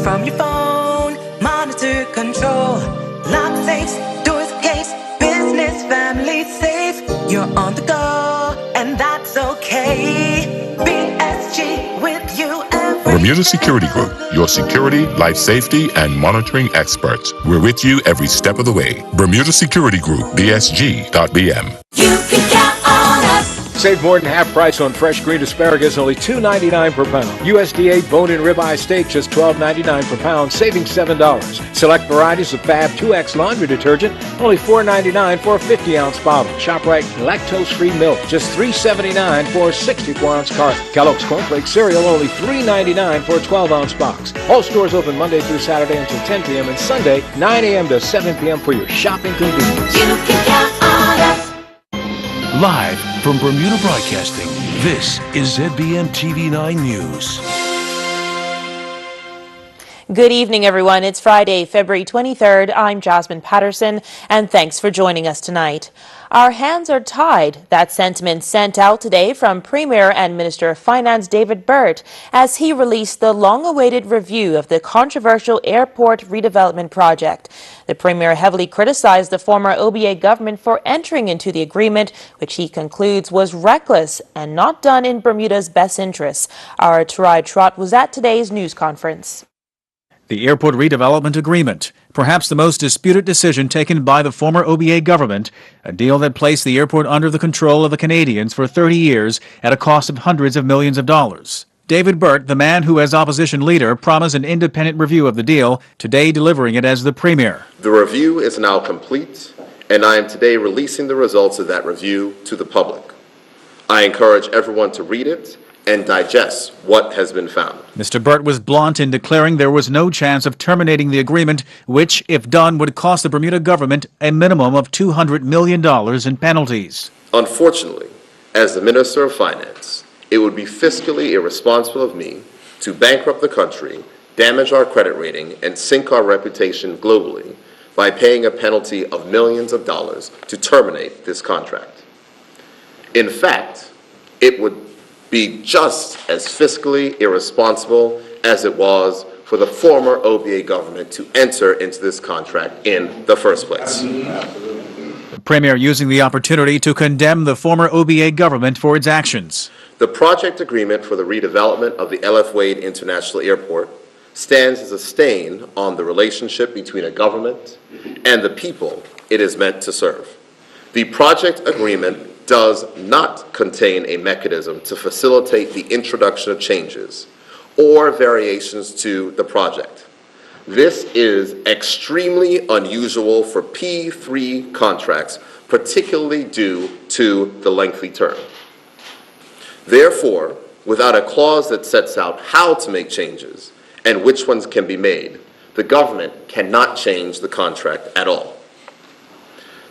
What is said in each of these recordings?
from your phone, monitor, control, lock safes, doors, gates, business, family safe. You're on the go, and that's okay. BSG with you every Bermuda Security Group, your security, life safety, and monitoring experts. We're with you every step of the way. Bermuda Security Group, BSG.BM. You can count on us. Save more than half price on fresh green asparagus, only $2.99 per pound. USDA bone-in ribeye steak, just $12.99 per pound, saving $7. Select varieties of Fab 2X laundry detergent, only $4.99 for a 50-ounce bottle. ShopRite lactose-free milk, just $3.79 for a 64-ounce carton. Kellogg's Cornflakes cereal, only $3.99 for a 12-ounce box. All stores open Monday through Saturday until 10 p.m. and Sunday, 9 a.m. to 7 p.m. for your shopping convenience. You can count on us. Live from Bermuda Broadcasting, this is ZBM TV9 News. Good evening, everyone. It's Friday, February 23rd. I'm Jasmine Patterson, and thanks for joining us tonight. Our hands are tied. That sentiment sent out today from Premier and Minister of Finance David Burt as he released the long-awaited review of the controversial airport redevelopment project. The Premier heavily criticized the former OBA government for entering into the agreement, which he concludes was reckless and not done in Bermuda's best interests. Our Tarai Trott was at today's news conference. The airport redevelopment agreement, perhaps the most disputed decision taken by the former OBA government, a deal that placed the airport under the control of the Canadians for 30 years at a cost of hundreds of millions of dollars. David Burt, the man who as opposition leader promised an independent review of the deal, today delivering it as the Premier. The review is now complete, and I am today releasing the results of that review to the public. I encourage everyone to read it and digest what has been found. Mr. Burt was blunt in declaring there was no chance of terminating the agreement, which, if done, would cost the Bermuda government a minimum of $200 million in penalties. Unfortunately, as the Minister of Finance, it would be fiscally irresponsible of me to bankrupt the country, damage our credit rating, and sink our reputation globally by paying a penalty of millions of dollars to terminate this contract. In fact, it would be just as fiscally irresponsible as it was for the former OBA government to enter into this contract in the first place. The Premier using the opportunity to condemn the former OBA government for its actions. The project agreement for the redevelopment of the L.F. Wade International Airport stands as a stain on the relationship between a government and the people it is meant to serve. The project agreement does not contain a mechanism to facilitate the introduction of changes or variations to the project. This is extremely unusual for P3 contracts, particularly due to the lengthy term. Therefore, without a clause that sets out how to make changes and which ones can be made, the government cannot change the contract at all.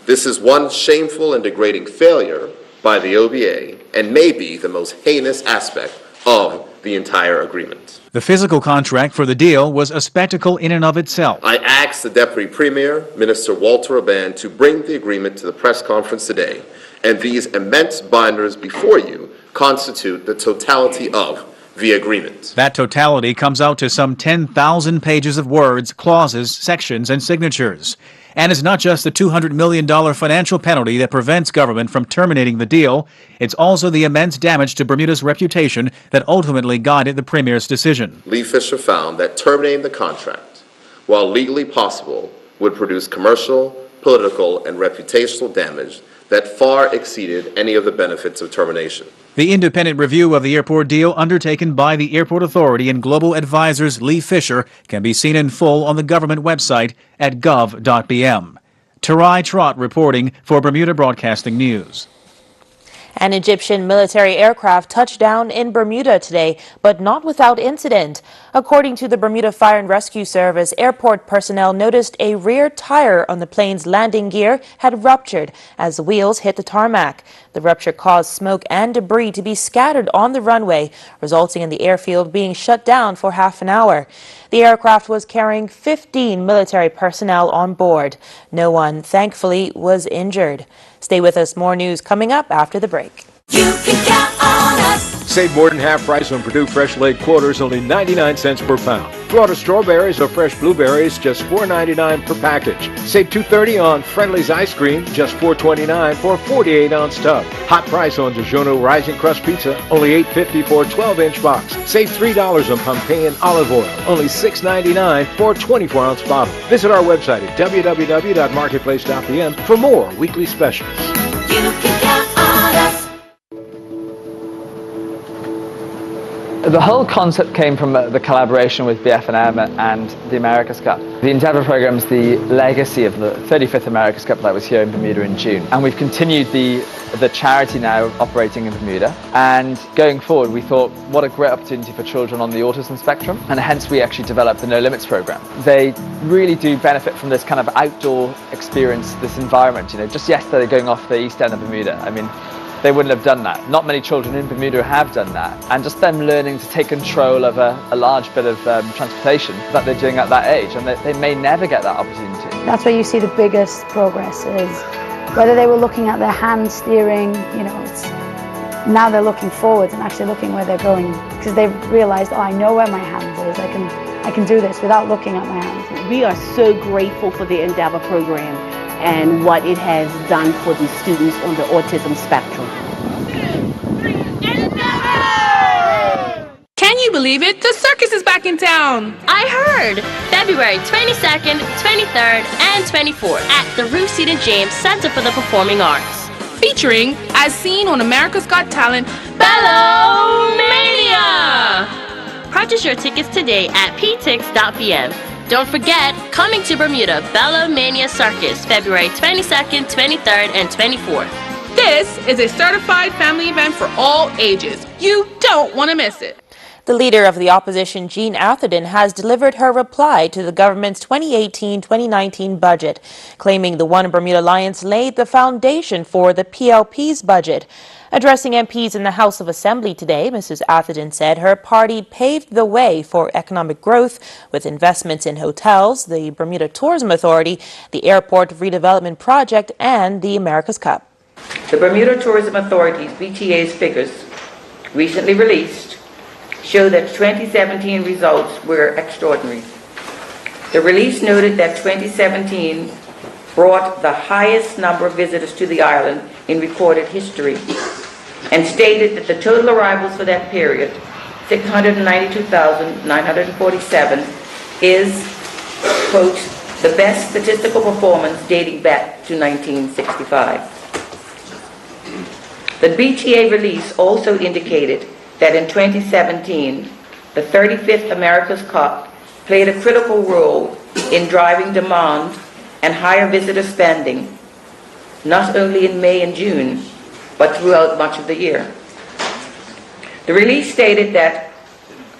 This is one shameful and degrading failure by the OBA and may be the most heinous aspect of the entire agreement. The physical contract for the deal was a spectacle in and of itself. I asked the Deputy Premier, Minister Walter Oban, to bring the agreement to the press conference today, and these immense binders before you constitute the totality of the agreement. That totality comes out to some 10,000 pages of words, clauses, sections, and signatures. And it's not just the $200 million financial penalty that prevents government from terminating the deal. It's also the immense damage to Bermuda's reputation that ultimately guided the Premier's decision. Lee Fisher found that terminating the contract, while legally possible, would produce commercial, political, and reputational damage that far exceeded any of the benefits of termination. The independent review of the airport deal undertaken by the Airport Authority and Global Advisors Lee Fisher can be seen in full on the government website at gov.bm. Tarai Trott reporting for Bermuda Broadcasting News. An Egyptian military aircraft touched down in Bermuda today, but not without incident. According to the Bermuda Fire and Rescue Service, airport personnel noticed a rear tire on the plane's landing gear had ruptured as the wheels hit the tarmac. The rupture caused smoke and debris to be scattered on the runway, resulting in the airfield being shut down for half an hour. The aircraft was carrying 15 military personnel on board. No one, thankfully, was injured. Stay with us. More news coming up after the break. You can count on us. Save more than half price on Purdue fresh laid quarters, only 99 cents per pound. Florida strawberries or fresh blueberries, just $4.99 per package. Save $2.30 on Friendly's ice cream, just $4.29 for a 48-ounce tub. Hot price on DiGiorno Rising Crust Pizza, only $8.50 for a 12-inch box. Save $3 on Pompeian olive oil, only $6.99 for a 24-ounce bottle. Visit our website at www.marketplace.pm for more weekly specials. You can count on us. The whole concept came from the collaboration with BF&M and the America's Cup. The Endeavour program is the legacy of the 35th America's Cup that was here in Bermuda in June. And we've continued the charity now operating in Bermuda. And going forward, we thought, what a great opportunity for children on the autism spectrum. And hence we actually developed the No Limits program. They really do benefit from this kind of outdoor experience, this environment. You know, just yesterday going off the east end of Bermuda, I mean, they wouldn't have done that. Not many children in Bermuda have done that. And just them learning to take control of a large bit of transportation that they're doing at that age, and they may never get that opportunity. That's where you see the biggest progress is whether they were looking at their hand steering, you know, now they're looking forward and actually looking where they're going, because they've realized, oh, I know where my hand is. I can do this without looking at my hand. We are so grateful for the Endeavour program and what it has done for the students on the autism spectrum. Can you believe it? The Circus is back in town. I heard. February 22nd, 23rd, and 24th at the Ruth Seaton James Center for the Performing Arts. Featuring, as seen on America's Got Talent, Bellomania! Purchase your tickets today at ptix.pm. Don't forget, coming to Bermuda, Bellomania Circus, February 22nd, 23rd, and 24th. This is a certified family event for all ages. You don't want to miss it. The leader of the opposition, Jean Atherton, has delivered her reply to the government's 2018-2019 budget, claiming the One Bermuda Alliance laid the foundation for the PLP's budget. Addressing MPs in the House of Assembly today, Mrs. Atherton said her party paved the way for economic growth with investments in hotels, the Bermuda Tourism Authority, the Airport Redevelopment Project, and the America's Cup. The Bermuda Tourism Authority's BTA's figures, recently released, show that 2017 results were extraordinary. The release noted that 2017 brought the highest number of visitors to the island in recorded history, and stated that the total arrivals for that period, 692,947, is, quote, the best statistical performance dating back to 1965. The BTA release also indicated that in 2017, the 35th America's Cup played a critical role in driving demand and higher visitor spending, not only in May and June, but throughout much of the year. The release stated that,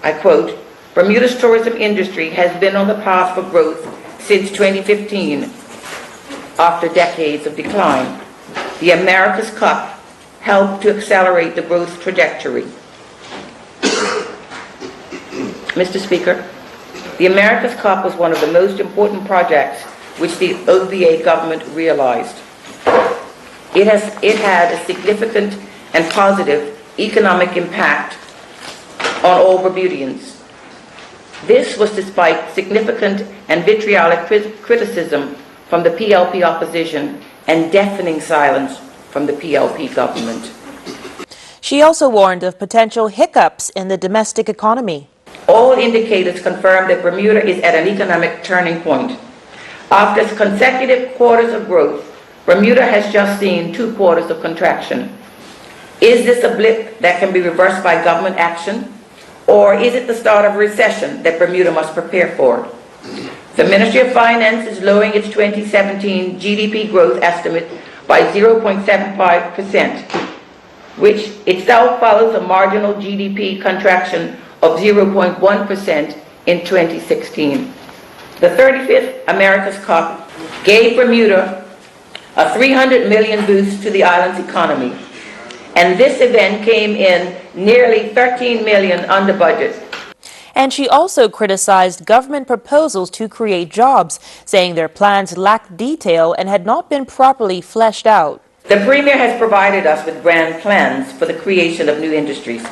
I quote, Bermuda's tourism industry has been on the path for growth since 2015, after decades of decline. The America's Cup helped to accelerate the growth trajectory. Mr. Speaker, the America's Cup was one of the most important projects which the OBA government realized. It had a significant and positive economic impact on all Bermudians. This was despite significant and vitriolic criticism from the PLP opposition and deafening silence from the PLP government. She also warned of potential hiccups in the domestic economy. All indicators confirm that Bermuda is at an economic turning point. After consecutive quarters of growth, Bermuda has just seen 2 quarters of contraction. Is this a blip that can be reversed by government action? Or is it the start of a recession that Bermuda must prepare for? The Ministry of Finance is lowering its 2017 GDP growth estimate by 0.75%, which itself follows a marginal GDP contraction of 0.1% in 2016. The 35th America's Cup gave Bermuda a $300 million boost to the island's economy, and this event came in nearly $13 million under budget. And she also criticized government proposals to create jobs, saying their plans lacked detail and had not been properly fleshed out. The Premier has provided us with grand plans for the creation of new industries,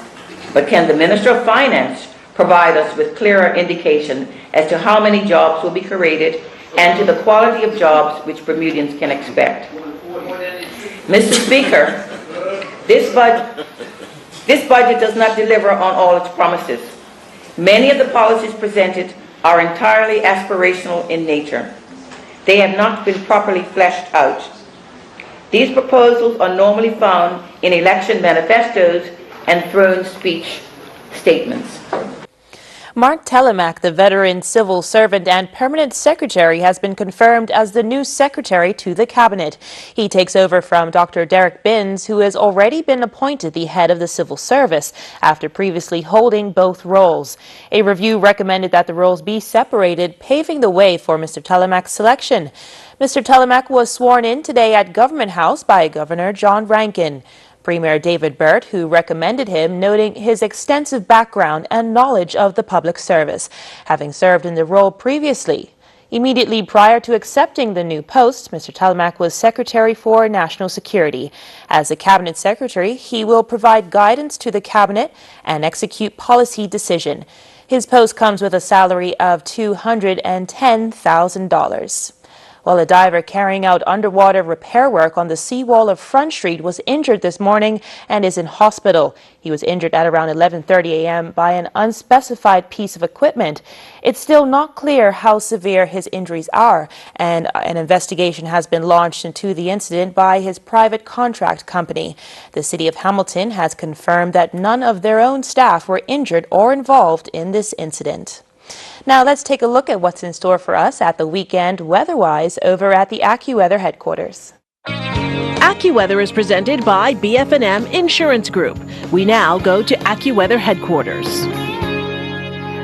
but can the Minister of Finance provide us with clearer indication as to how many jobs will be created and to the quality of jobs which Bermudians can expect. Mr. Speaker, this budget does not deliver on all its promises. Many of the policies presented are entirely aspirational in nature. They have not been properly fleshed out. These proposals are normally found in election manifestos and throne speech statements. Mark Telemack, the veteran civil servant and permanent secretary, has been confirmed as the new secretary to the cabinet. He takes over from Dr. Derek Binns, who has already been appointed the head of the civil service after previously holding both roles. A review recommended that the roles be separated, paving the way for Mr. Telemack's selection. Mr. Telemack was sworn in today at Government House by Governor John Rankin. Premier David Burt, who recommended him, noting his extensive background and knowledge of the public service, having served in the role previously. Immediately prior to accepting the new post, Mr. Telemack was Secretary for National Security. As the Cabinet Secretary, he will provide guidance to the Cabinet and execute policy decision. His post comes with a salary of $210,000. While a diver carrying out underwater repair work on the seawall of Front Street was injured this morning and is in hospital. He was injured at around 11:30 a.m. by an unspecified piece of equipment. It's still not clear how severe his injuries are, and an investigation has been launched into the incident by his private contract company. The City of Hamilton has confirmed that none of their own staff were injured or involved in this incident. Now let's take a look at what's in store for us at the weekend weather-wise over at the AccuWeather headquarters. AccuWeather is presented by BF&M Insurance Group. We now go to AccuWeather headquarters.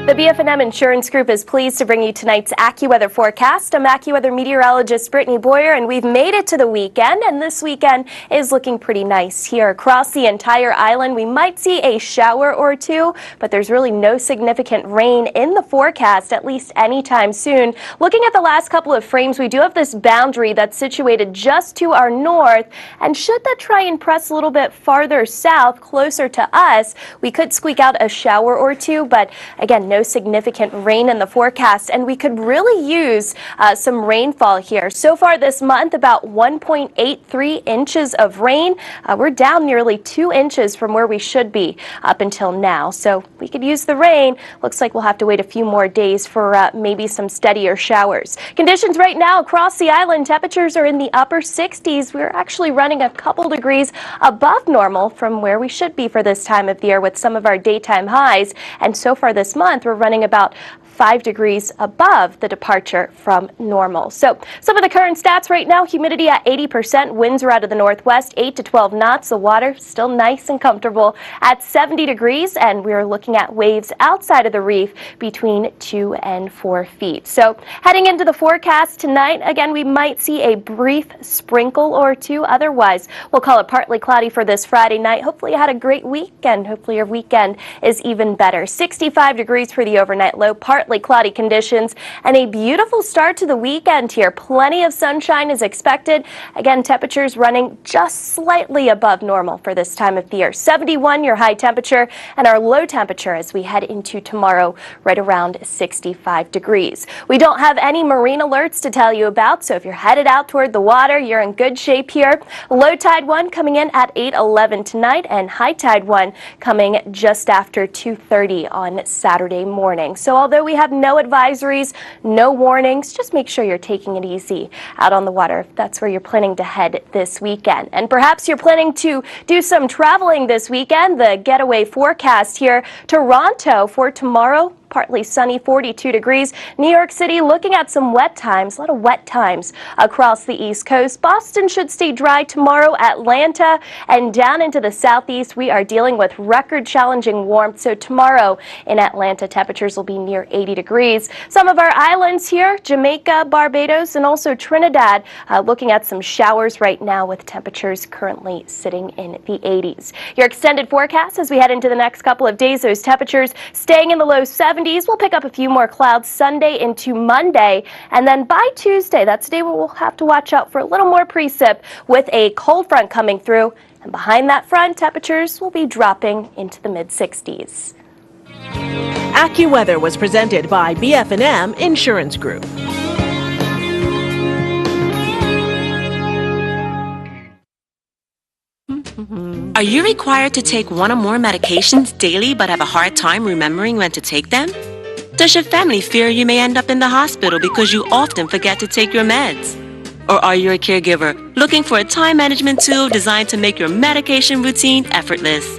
The BF&M Insurance Group is pleased to bring you tonight's AccuWeather forecast. I'm AccuWeather meteorologist Brittany Boyer, and we've made it to the weekend, and this weekend is looking pretty nice here. Across the entire island, we might see a shower or two, but there's really no significant rain in the forecast, at least anytime soon. Looking at the last couple of frames, we do have this boundary that's situated just to our north, and should that try and press a little bit farther south, closer to us, we could squeak out a shower or two, but again, no significant rain in the forecast, and we could really use some rainfall here. So far this month, about 1.83 inches of rain. We're down nearly 2 inches from where we should be up until now, so we could use the rain. Looks like we'll have to wait a few more days for maybe some steadier showers. Conditions right now across the island, temperatures are in the upper 60s. We're actually running a couple degrees above normal from where we should be for this time of the year with some of our daytime highs, and so far this month we're running about 5 degrees above the departure from normal. So some of the current stats right now: humidity at 80%, winds are out of the northwest, 8 to 12 knots. The water still nice and comfortable at 70 degrees, and we're looking at waves outside of the reef between 2 and 4 feet. So heading into the forecast tonight, again, we might see a brief sprinkle or two. Otherwise, we'll call it partly cloudy for this Friday night. Hopefully you had a great weekend. Hopefully your weekend is even better. 65 degrees for the overnight low, partly cloudy conditions, and a beautiful start to the weekend here. Plenty of sunshine is expected. Again, temperatures running just slightly above normal for this time of the year. 71 your high temperature, and our low temperature as we head into tomorrow right around 65 degrees. We don't have any marine alerts to tell you about, so if you're headed out toward the water, you're in good shape here. Low tide 1 coming in at 8:11 tonight, and high tide 1 coming just after 2:30 on Saturday morning. So although we have no advisories, no warnings, just make sure you're taking it easy out on the water if that's where you're planning to head this weekend. And perhaps you're planning to do some traveling this weekend. The getaway forecast here: Toronto for tomorrow, partly sunny, 42 degrees. New York City looking at some wet times, a lot of wet times across the East Coast. Boston should stay dry tomorrow. Atlanta and down into the southeast, we are dealing with record challenging warmth. So tomorrow in Atlanta, temperatures will be near 80 degrees. Some of our islands here, Jamaica, Barbados, and also Trinidad, looking at some showers right now with temperatures currently sitting in the 80s. Your extended forecast as we head into the next couple of days, those temperatures staying in the low 70s. We'll pick up a few more clouds Sunday into Monday, and then by Tuesday, that's the day where we'll have to watch out for a little more precip with a cold front coming through, and behind that front, temperatures will be dropping into the mid-60s. AccuWeather was presented by BF&M Insurance Group. Are you required to take one or more medications daily but have a hard time remembering when to take them? Does your family fear you may end up in the hospital because you often forget to take your meds? Or are you a caregiver looking for a time management tool designed to make your medication routine effortless?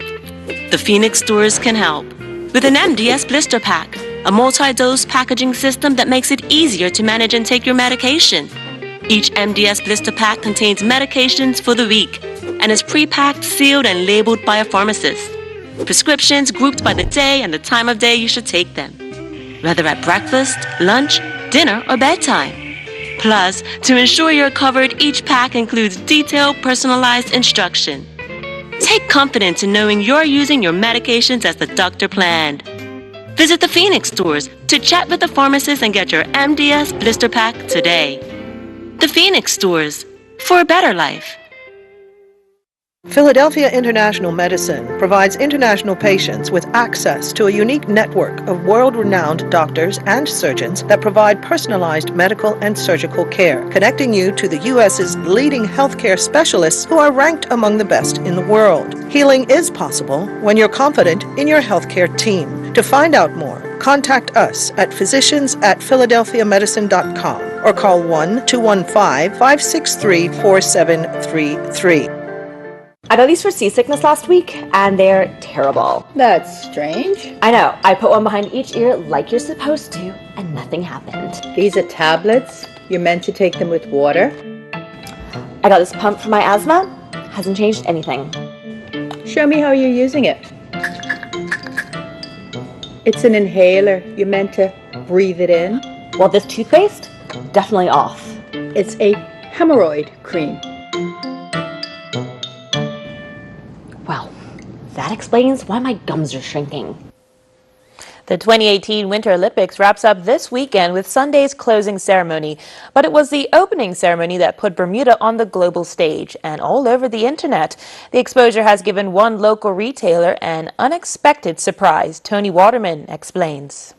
The Phoenix stores can help. With an MDS blister pack, a multi-dose packaging system that makes it easier to manage and take your medication. Each MDS blister pack contains medications for the week and is pre-packed, sealed, and labeled by a pharmacist. Prescriptions grouped by the day and the time of day you should take them, whether at breakfast, lunch, dinner, or bedtime. Plus, to ensure you're covered, each pack includes detailed, personalized instruction. Take confidence in knowing you're using your medications as the doctor planned. Visit the Phoenix stores to chat with the pharmacist and get your MDS blister pack today. The Phoenix stores, for a better life. Philadelphia International Medicine provides international patients with access to a unique network of world-renowned doctors and surgeons that provide personalized medical and surgical care, connecting you to the U.S.'s leading healthcare specialists who are ranked among the best in the world. Healing is possible when you're confident in your healthcare team. To find out more, contact us at physicians@philadelphiamedicine.com or call 1-215-563-4733. I got these for seasickness last week, and they're terrible. That's strange. I know. I put one behind each ear like you're supposed to, and nothing happened. These are tablets. You're meant to take them with water. I got this pump for my asthma. Hasn't changed anything. Show me how you're using it. It's an inhaler. You're meant to breathe it in. Well, this toothpaste? Definitely off. It's a hemorrhoid cream. Well, that explains why my gums are shrinking. The 2018 Winter Olympics wraps up this weekend with Sunday's closing ceremony, but it was the opening ceremony that put Bermuda on the global stage and all over the internet. The exposure has given one local retailer an unexpected surprise. Tony Waterman explains.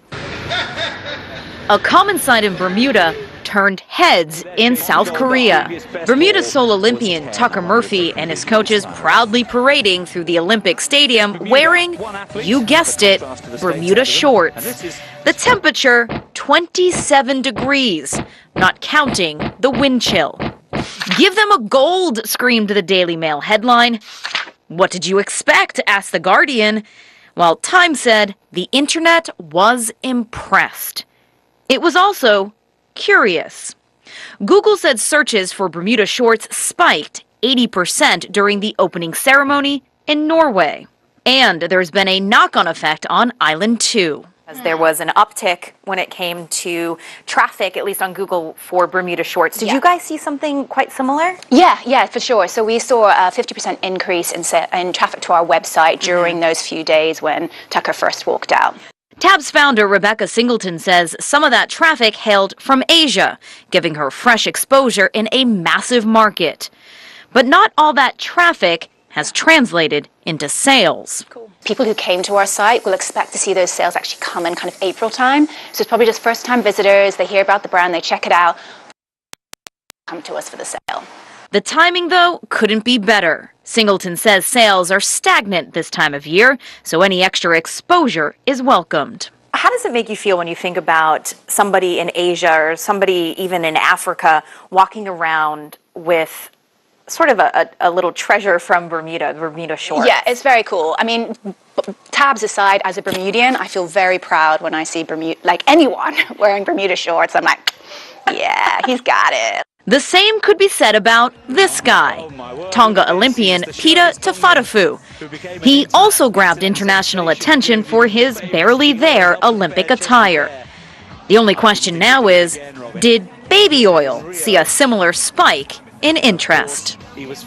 A common sight in Bermuda turned heads in South Korea. Bermuda Seoul Olympian Tucker Murphy and his coaches proudly parading through the Olympic Stadium wearing, you guessed it, Bermuda shorts. The temperature, 27 degrees, not counting the wind chill. Give them a gold, screamed the Daily Mail headline. What did you expect? Asked The Guardian. While Time said the internet was impressed. It was also curious. Google said searches for Bermuda shorts spiked 80% during the opening ceremony in Norway. And there's been a knock-on effect on Island 2. There was an uptick when it came to traffic, at least on Google, for Bermuda shorts. Did you guys see something quite similar? Yeah, for sure. So we saw a 50% increase in traffic to our website during those few days when Tucker first walked out. Tab's founder Rebecca Singleton says some of that traffic hailed from Asia, giving her fresh exposure in a massive market. But not all that traffic has translated into sales. People who came to our site will expect to see those sales actually come in kind of April time. So it's probably just first-time visitors. They hear about the brand, they check it out, come to us for the sale. The timing, though, couldn't be better. Singleton says sales are stagnant this time of year, so any extra exposure is welcomed. How does it make you feel when you think about somebody in Asia or somebody even in Africa walking around with sort of a little treasure from Bermuda, Bermuda shorts? Yeah, it's very cool. I mean, tabs aside, as a Bermudian, I feel very proud when I see anyone wearing Bermuda shorts. I'm like, yeah, he's got it. The same could be said about this guy, Tonga Olympian Pita Tafatafu. He also grabbed international attention for his barely there Olympic attire. The only question now is, did baby oil see a similar spike in interest?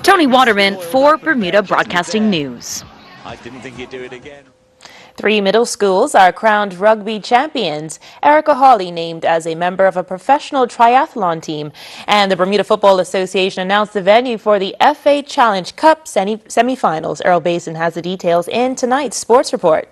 Tony Waterman for Bermuda Broadcasting News. I didn't think you'd do it again. 3 middle schools are crowned rugby champions. Erica Hawley named as a member of a professional triathlon team. And the Bermuda Football Association announced the venue for the FA Challenge Cup semifinals. Earl Basin has the details in tonight's sports report.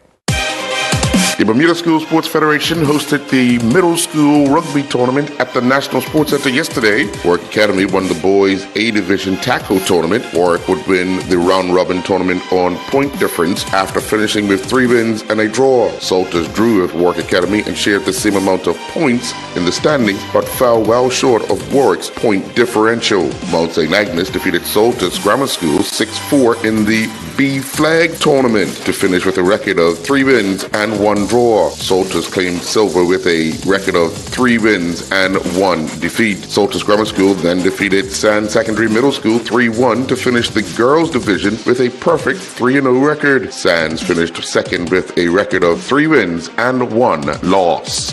The Bermuda School Sports Federation hosted the middle school rugby tournament at the National Sports Center yesterday. Warwick Academy won the boys A Division tackle tournament. Warwick would win the round-robin tournament on point difference after finishing with 3 wins and a draw. Salters drew with Warwick Academy and shared the same amount of points in the standings, but fell well short of Warwick's point differential. Mount St. Agnes defeated Salters Grammar School 6-4 in the B Flag tournament to finish with a record of 3 wins and 1 draw. Salters claimed silver with a record of 3 wins and 1 defeat. Salters Grammar School then defeated Sand Secondary Middle School 3-1 to finish the girls division with a perfect 3-0 record. Sands finished second with a record of 3 wins and 1 loss.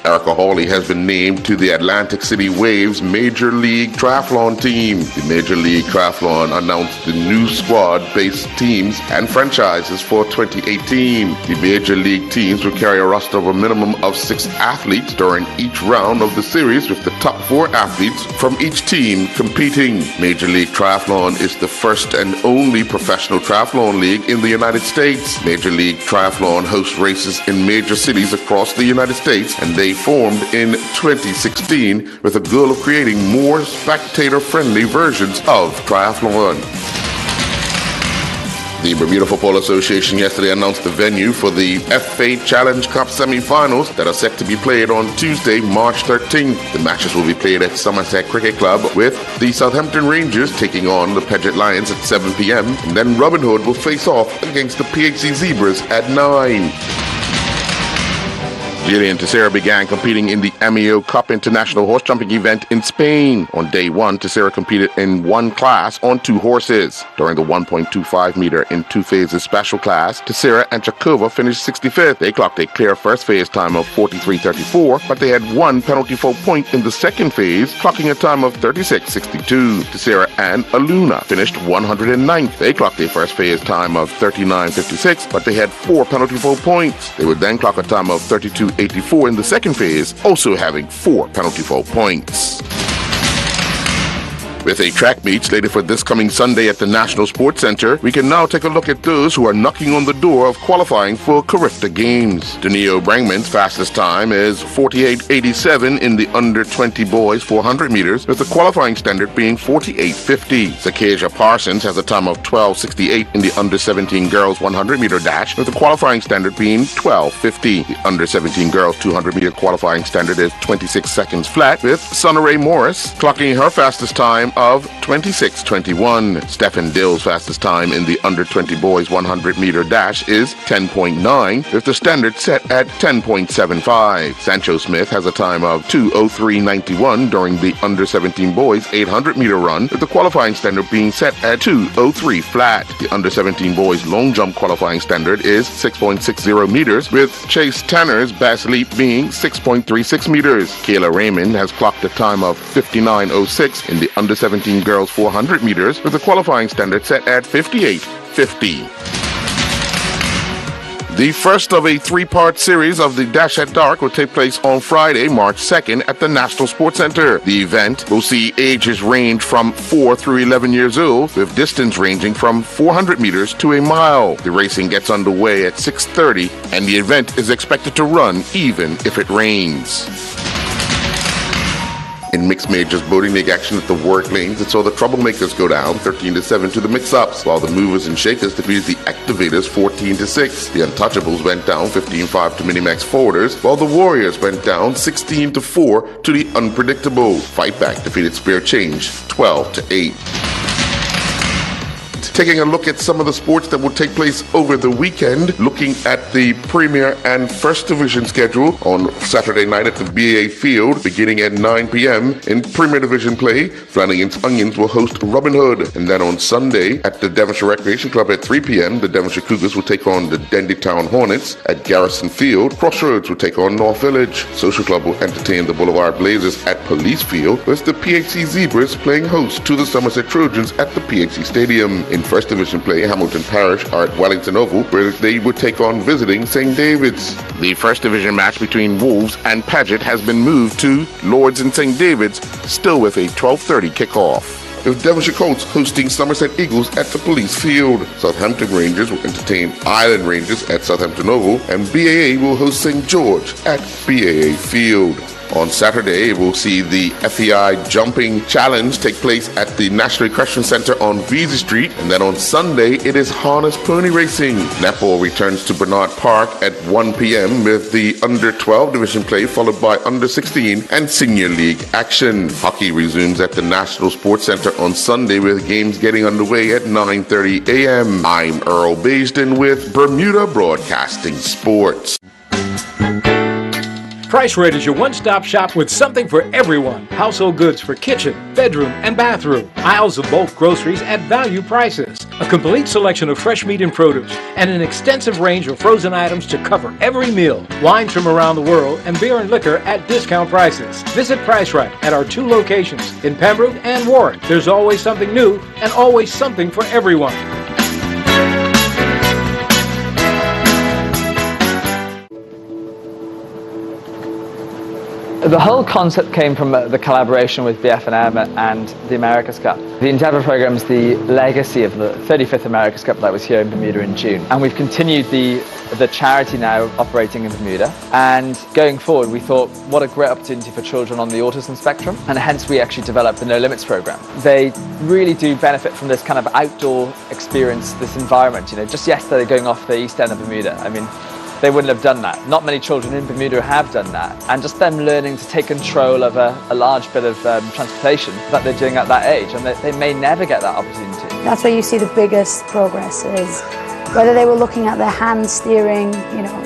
Erica Hawley has been named to the Atlantic City Waves Major League Triathlon team. The Major League Triathlon announced the new squad-based teams and franchises for 2018. The Major League teams will carry a roster of a minimum of 6 athletes during each round of the series, with the top 4 athletes from each team competing. Major League Triathlon is the first and only professional triathlon league in the United States. Major League Triathlon hosts races in major cities across the United States, and they formed in 2016 with a goal of creating more spectator-friendly versions of triathlon. The Bermuda Football Association yesterday announced the venue for the FA Challenge Cup semi-finals that are set to be played on Tuesday, March 13th. The matches will be played at Somerset Cricket Club, with the Southampton Rangers taking on the Paget Lions at 7 p.m. and then Robin Hood will face off against the PHC Zebras at 9. Gillian Teixeira began competing in the MEO Cup International Horse Jumping event in Spain. On day 1, Teixeira competed in 1 class on 2 horses. During the 1.25 meter in 2 phases special class, Teixeira and Chakova finished 65th. They clocked a clear first phase time of 43.34, but they had 1 penalty fault point in the second phase, clocking a time of 36.62. Teixeira and Aluna finished 109th. They clocked a first phase time of 39.56, but they had 4 penalty fault points. They would then clock a time of 32.84 in the second phase, also having 4 penalty fault points. With a track meet slated for this coming Sunday at the National Sports Center, we can now take a look at those who are knocking on the door of qualifying for Carifta Games. Danilo Brangman's fastest time is 48.87 in the under-20 boys 400 meters, with the qualifying standard being 48.50. Zakeja Parsons has a time of 12.68 in the under-17 girls 100-meter dash, with the qualifying standard being 12.50. The under-17 girls 200-meter qualifying standard is 26 seconds flat, with Sonaray Morris clocking her fastest time of 26.21. Stephen Dill's fastest time in the under-20 boys 100-meter dash is 10.9, with the standard set at 10.75. Sancho Smith has a time of 2:03.91 during the under-17 boys 800-meter run, with the qualifying standard being set at 2:03 flat. The under-17 boys long jump qualifying standard is 6.60 meters, with Chase Tanner's best leap being 6.36 meters. Kayla Raymond has clocked a time of 59.06 in the under-17 girls 400 meters, with the qualifying standard set at 58.50. The first of a 3-part series of the Dash at Dark will take place on Friday, March 2nd at the National Sports Center. The event will see ages range from 4 through 11 years old, with distance ranging from 400 meters to a mile. The racing gets underway at 6:30, and the event is expected to run even if it rains. In mixed majors boating league action at the Warwick Lanes, it saw the Troublemakers go down 13-7 to the Mix-Ups, while the Movers and Shakers defeated the Activators 14-6. The Untouchables went down 15-5 to Minimax Forwarders, while the Warriors went down 16-4 to the Unpredictable. Fightback defeated Spear Change 12-8. Taking a look at some of the sports that will take place over the weekend, looking at the Premier and First Division schedule on Saturday night at the BA Field, beginning at 9 p.m. In Premier Division play, Flanagan's Onions will host Robin Hood. And then on Sunday at the Devonshire Recreation Club at 3 p.m., the Devonshire Cougars will take on the Dendy Town Hornets. At Garrison Field, Crossroads will take on North Village. Social Club will entertain the Boulevard Blazers at Police Field, with the PHC Zebras playing host to the Somerset Trojans at the PHC Stadium. In First Division play, Hamilton Parish are at Wellington Oval, where they would take on visiting St. David's. The First Division match between Wolves and Paget has been moved to Lords and St. David's, still with a 12:30 kickoff. with Devonshire Colts hosting Somerset Eagles at the Police Field. Southampton Rangers will entertain Island Rangers at Southampton Oval, and BAA will host St. George at BAA Field. On Saturday, we'll see the FEI Jumping Challenge take place at the National Equestrian Centre on Vesey Street, and then on Sunday, it is harness pony racing. Netball returns to Bernard Park at 1 p.m. with the Under-12 division play, followed by Under-16 and Senior League action. Hockey resumes at the National Sports Centre on Sunday, with games getting underway at 9:30 a.m. I'm Earl Baisden with Bermuda Broadcasting Sports. Price Rate is your one-stop shop with something for everyone. Household goods for kitchen, bedroom, and bathroom. Aisles of bulk groceries at value prices. A complete selection of fresh meat and produce, and an extensive range of frozen items to cover every meal. Wines from around the world, and beer and liquor at discount prices. Visit Price Right at our 2 locations in Pembroke and Warren. There's always something new and always something for everyone. The whole concept came from the collaboration with BF&M and the America's Cup. The Endeavour program is the legacy of the 35th America's Cup that was here in Bermuda in June. And we've continued the charity now operating in Bermuda. And going forward, we thought, what a great opportunity for children on the autism spectrum. And hence we actually developed the No Limits program. They really do benefit from this kind of outdoor experience, this environment. You know, just yesterday going off the east end of Bermuda, I mean, they wouldn't have done that. Not many children in Bermuda have done that. And just them learning to take control of a large bit of transportation that they're doing at that age, and they may never get that opportunity. That's where you see the biggest progress is whether they were looking at their hand steering, you know,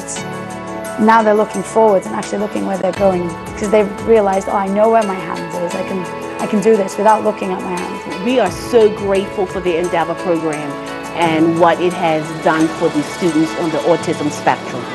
now they're looking forward and actually looking where they're going, because they've realized, oh, I know where my hand is. I can do this without looking at my hand. We are so grateful for the Endeavour program and what it has done for the students on the autism spectrum.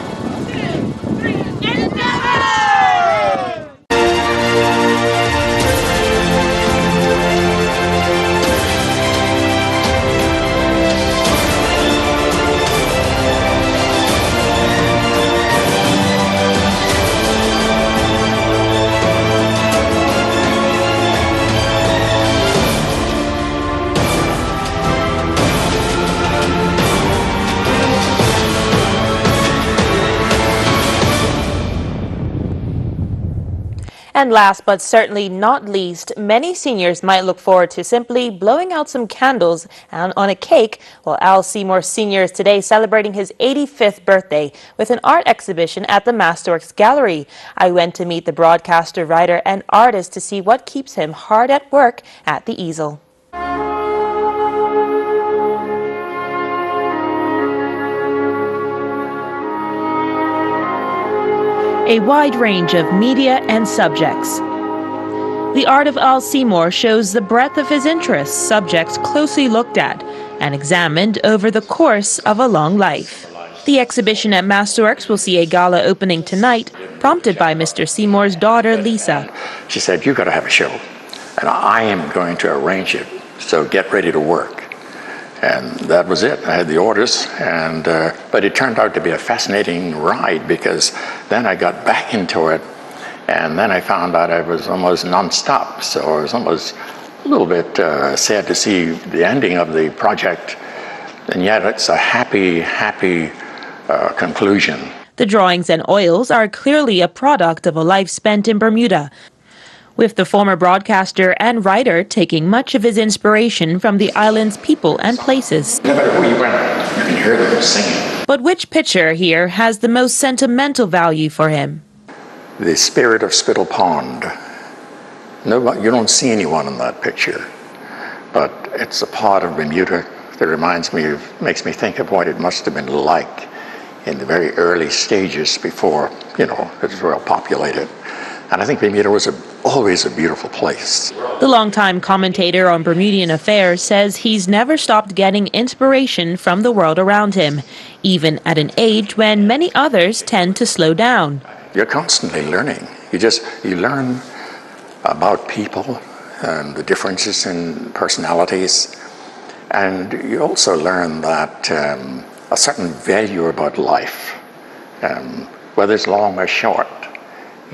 And last but certainly not least, many seniors might look forward to simply blowing out some candles on a cake. Well, Al Seymour Sr. is today celebrating his 85th birthday with an art exhibition at the Masterworks Gallery. I went to meet the broadcaster, writer, and artist to see what keeps him hard at work at the easel. A wide range of media and subjects. The art of Al Seymour shows the breadth of his interests, subjects closely looked at and examined over the course of a long life. The exhibition at Masterworks will see a gala opening tonight, prompted by Mr. Seymour's daughter, Lisa. She said, "You've got to have a show, and I am going to arrange it, so get ready to work." And that was it. I had the orders, but it turned out to be a fascinating ride, because then I got back into it, and then I found out I was almost nonstop. So I was almost a little bit sad to see the ending of the project, and yet it's a happy conclusion. The drawings and oils are clearly a product of a life spent in Bermuda, with the former broadcaster and writer taking much of his inspiration from the island's people and places. No matter where you went, you can hear them singing. But which picture here has the most sentimental value for him? The spirit of Spittle Pond. No, you don't see anyone in that picture, but it's a part of Bermuda that makes me think of what it must have been like in the very early stages before, it was well populated. And I think Bermuda was always a beautiful place. The longtime commentator on Bermudian affairs says he's never stopped getting inspiration from the world around him, even at an age when many others tend to slow down. You're constantly learning. You learn about people and the differences in personalities. And you also learn that a certain value about life, whether it's long or short.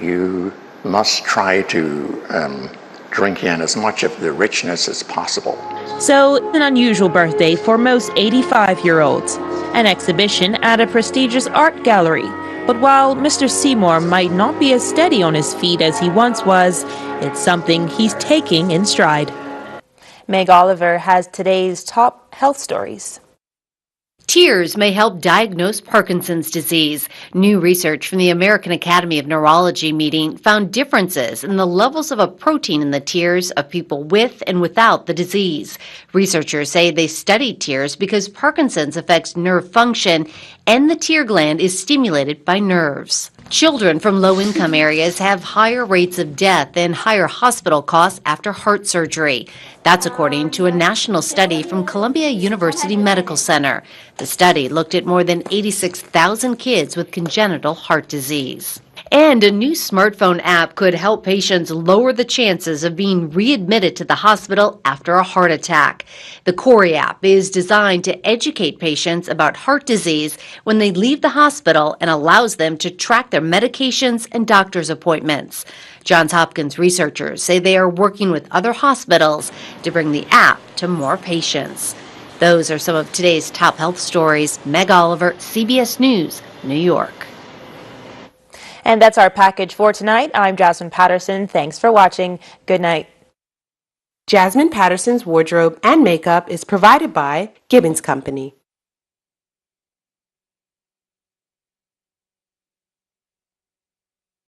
You must try to drink in as much of the richness as possible. So, an unusual birthday for most 85-year-olds. An exhibition at a prestigious art gallery. But while Mr. Seymour might not be as steady on his feet as he once was, it's something he's taking in stride. Meg Oliver has today's top health stories. Tears may help diagnose Parkinson's disease. New research from the American Academy of Neurology meeting found differences in the levels of a protein in the tears of people with and without the disease. Researchers say they studied tears because Parkinson's affects nerve function and the tear gland is stimulated by nerves. Children from low-income areas have higher rates of death and higher hospital costs after heart surgery. That's according to a national study from Columbia University Medical Center. The study looked at more than 86,000 kids with congenital heart disease. And a new smartphone app could help patients lower the chances of being readmitted to the hospital after a heart attack. The Corey app is designed to educate patients about heart disease when they leave the hospital and allows them to track their medications and doctor's appointments. Johns Hopkins researchers say they are working with other hospitals to bring the app to more patients. Those are some of today's top health stories. Meg Oliver, CBS News, New York. And that's our package for tonight. I'm Jasmine Patterson. Thanks for watching. Good night. Jasmine Patterson's wardrobe and makeup is provided by Gibbons Company.